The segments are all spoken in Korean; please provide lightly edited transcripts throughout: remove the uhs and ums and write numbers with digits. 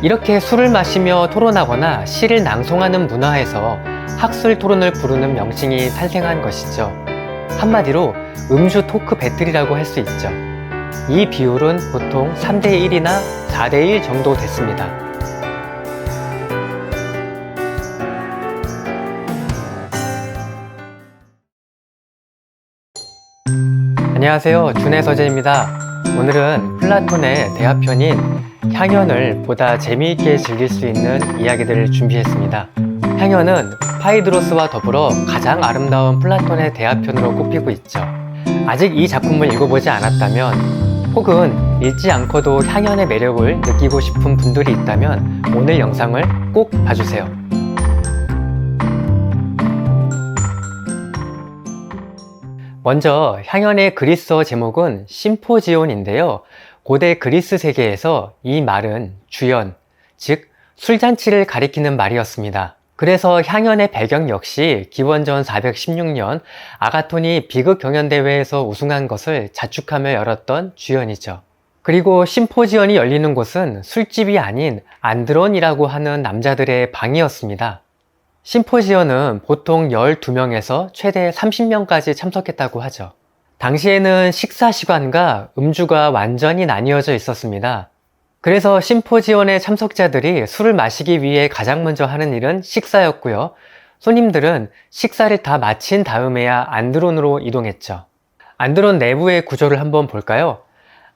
이렇게 술을 마시며 토론하거나 시를 낭송하는 문화에서 학술 토론을 부르는 명칭이 탄생한 것이죠. 한마디로 음주 토크 배틀이라고 할 수 있죠. 이 비율은 보통 3대1이나 4대1 정도 됐습니다. 안녕하세요, 준해 서재입니다. 오늘은 플라톤의 대화편인 향연을 보다 재미있게 즐길 수 있는 이야기들을 준비했습니다. 향연은 파이드로스와 더불어 가장 아름다운 플라톤의 대화편으로 꼽히고 있죠. 아직 이 작품을 읽어보지 않았다면, 혹은 읽지 않고도 향연의 매력을 느끼고 싶은 분들이 있다면 오늘 영상을 꼭 봐주세요. 먼저 향연의 그리스어 제목은 심포지온인데요. 고대 그리스 세계에서 이 말은 주연, 즉 술잔치를 가리키는 말이었습니다. 그래서 향연의 배경 역시 기원전 416년 아가톤이 비극 경연대회에서 우승한 것을 자축하며 열었던 주연이죠. 그리고 심포지온이 열리는 곳은 술집이 아닌 안드론이라고 하는 남자들의 방이었습니다. 심포지온은 보통 12명에서 최대 30명까지 참석했다고 하죠. 당시에는 식사 시간과 음주가 완전히 나뉘어져 있었습니다. 그래서 심포지온의 참석자들이 술을 마시기 위해 가장 먼저 하는 일은 식사였고요. 손님들은 식사를 다 마친 다음에야 안드론으로 이동했죠. 안드론 내부의 구조를 한번 볼까요?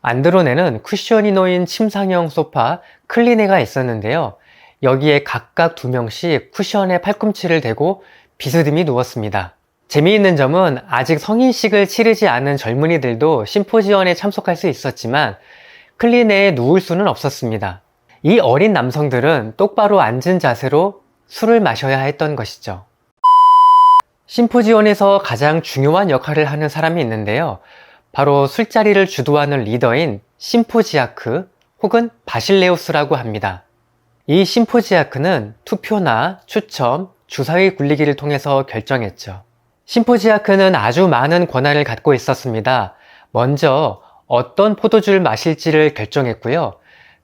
안드론에는 쿠션이 놓인 침상형 소파, 클리네가 있었는데요. 여기에 각각 2명씩 쿠션에 팔꿈치를 대고 비스듬히 누웠습니다. 재미있는 점은 아직 성인식을 치르지 않은 젊은이들도 심포지온에 참석할 수 있었지만 클리네에 누울 수는 없었습니다. 이 어린 남성들은 똑바로 앉은 자세로 술을 마셔야 했던 것이죠. 심포지온에서 가장 중요한 역할을 하는 사람이 있는데요. 바로 술자리를 주도하는 리더인 심포지아크 혹은 바실레우스라고 합니다. 이 심포지아크는 투표나 추첨, 주사위 굴리기를 통해서 결정했죠. 심포지아크는 아주 많은 권한을 갖고 있었습니다. 먼저 어떤 포도주를 마실지를 결정했고요.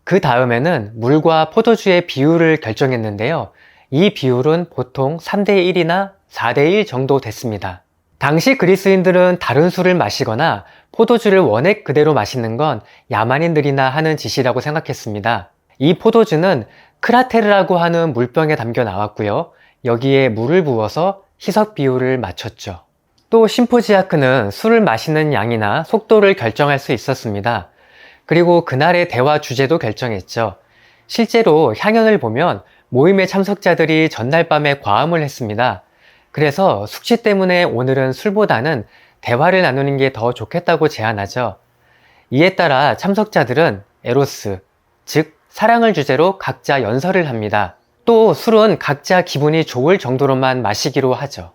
그 다음에는 물과 포도주의 비율을 결정했는데요. 이 비율은 보통 3대1이나 4대1 정도 됐습니다. 당시 그리스인들은 다른 술을 마시거나 포도주를 원액 그대로 마시는 건 야만인들이나 하는 짓이라고 생각했습니다. 이 포도주는 크라테르라고 하는 물병에 담겨 나왔고요. 여기에 물을 부어서 희석 비율을 맞췄죠. 또 심포지아크는 술을 마시는 양이나 속도를 결정할 수 있었습니다. 그리고 그날의 대화 주제도 결정했죠. 실제로 향연을 보면 모임의 참석자들이 전날 밤에 과음을 했습니다. 그래서 숙취 때문에 오늘은 술보다는 대화를 나누는 게 더 좋겠다고 제안하죠. 이에 따라 참석자들은 에로스, 즉 사랑을 주제로 각자 연설을 합니다. 또 술은 각자 기분이 좋을 정도로만 마시기로 하죠.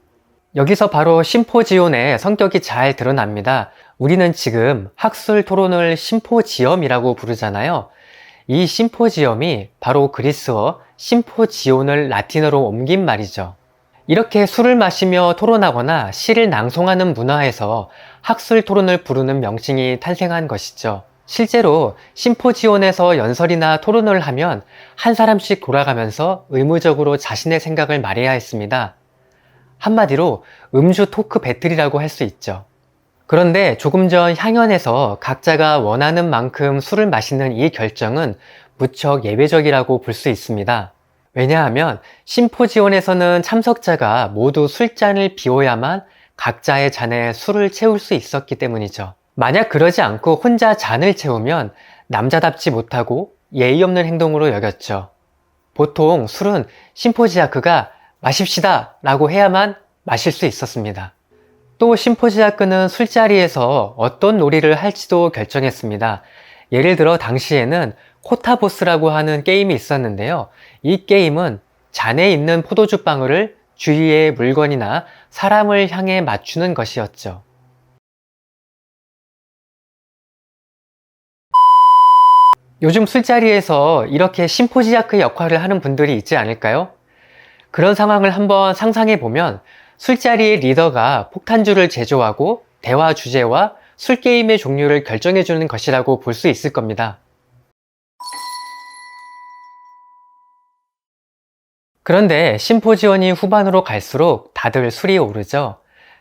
여기서 바로 심포지온의 성격이 잘 드러납니다. 우리는 지금 학술 토론을 심포지엄이라고 부르잖아요. 이 심포지엄이 바로 그리스어 심포지온을 라틴어로 옮긴 말이죠. 이렇게 술을 마시며 토론하거나 시를 낭송하는 문화에서 학술 토론을 부르는 명칭이 탄생한 것이죠. 실제로 심포지온에서 연설이나 토론을 하면 한 사람씩 돌아가면서 의무적으로 자신의 생각을 말해야 했습니다. 한마디로 음주 토크 배틀이라고 할 수 있죠. 그런데 조금 전 향연에서 각자가 원하는 만큼 술을 마시는 이 결정은 무척 예외적이라고 볼 수 있습니다. 왜냐하면 심포지온에서는 참석자가 모두 술잔을 비워야만 각자의 잔에 술을 채울 수 있었기 때문이죠. 만약 그러지 않고 혼자 잔을 채우면 남자답지 못하고 예의 없는 행동으로 여겼죠. 보통 술은 심포지아크가 마십시다 라고 해야만 마실 수 있었습니다. 또 심포지아크는 술자리에서 어떤 놀이를 할지도 결정했습니다. 예를 들어 당시에는 코타보스라고 하는 게임이 있었는데요. 이 게임은 잔에 있는 포도주 방울을 주위의 물건이나 사람을 향해 맞추는 것이었죠. 요즘 술자리에서 이렇게 심포지아크 역할을 하는 분들이 있지 않을까요? 그런 상황을 한번 상상해 보면 술자리의 리더가 폭탄주를 제조하고 대화 주제와 술게임의 종류를 결정해 주는 것이라고 볼 수 있을 겁니다. 그런데 심포지온이 후반으로 갈수록 다들 술이 오르죠.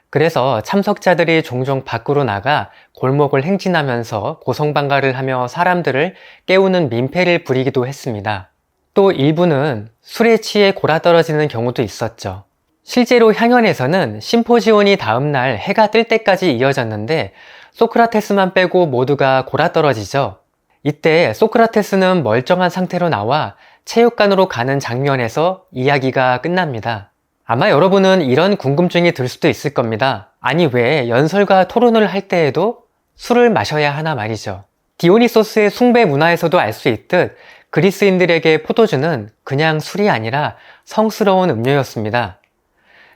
그래서 참석자들이 종종 밖으로 나가 골목을 행진하면서 고성방가를 하며 사람들을 깨우는 민폐를 부리기도 했습니다. 또 일부는 술에 취해 골아떨어지는 경우도 있었죠. 실제로 향연에서는 심포지온이 다음날 해가 뜰 때까지 이어졌는데 소크라테스만 빼고 모두가 골아떨어지죠. 이때 소크라테스는 멀쩡한 상태로 나와 체육관으로 가는 장면에서 이야기가 끝납니다. 아마 여러분은 이런 궁금증이 들 수도 있을 겁니다. 아니 왜 연설과 토론을 할 때에도 술을 마셔야 하나 말이죠. 디오니소스의 숭배 문화에서도 알 수 있듯 그리스인들에게 포도주는 그냥 술이 아니라 성스러운 음료였습니다.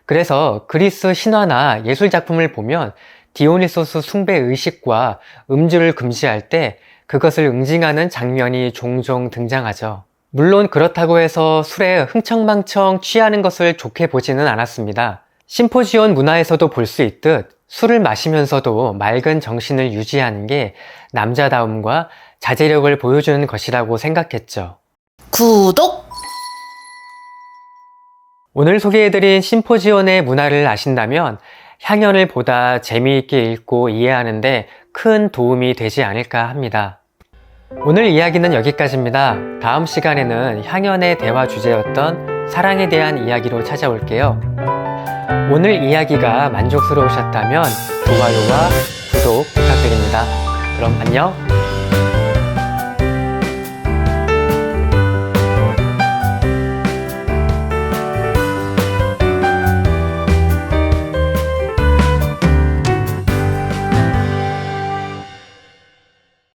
그래서 그리스 신화나 예술작품을 보면 디오니소스 숭배 의식과 음주를 금지할 때 그것을 응징하는 장면이 종종 등장하죠. 물론 그렇다고 해서 술에 흥청망청 취하는 것을 좋게 보지는 않았습니다. 심포지온 문화에서도 볼 수 있듯 술을 마시면서도 맑은 정신을 유지하는 게 남자다움과 자제력을 보여주는 것이라고 생각했죠. 구독! 오늘 소개해드린 심포지온의 문화를 아신다면 향연을 보다 재미있게 읽고 이해하는데 큰 도움이 되지 않을까 합니다. 오늘 이야기는 여기까지입니다. 다음 시간에는 향연의 대화 주제였던 사랑에 대한 이야기로 찾아올게요. 오늘 이야기가 만족스러우셨다면 좋아요와 구독 부탁드립니다. 그럼 안녕!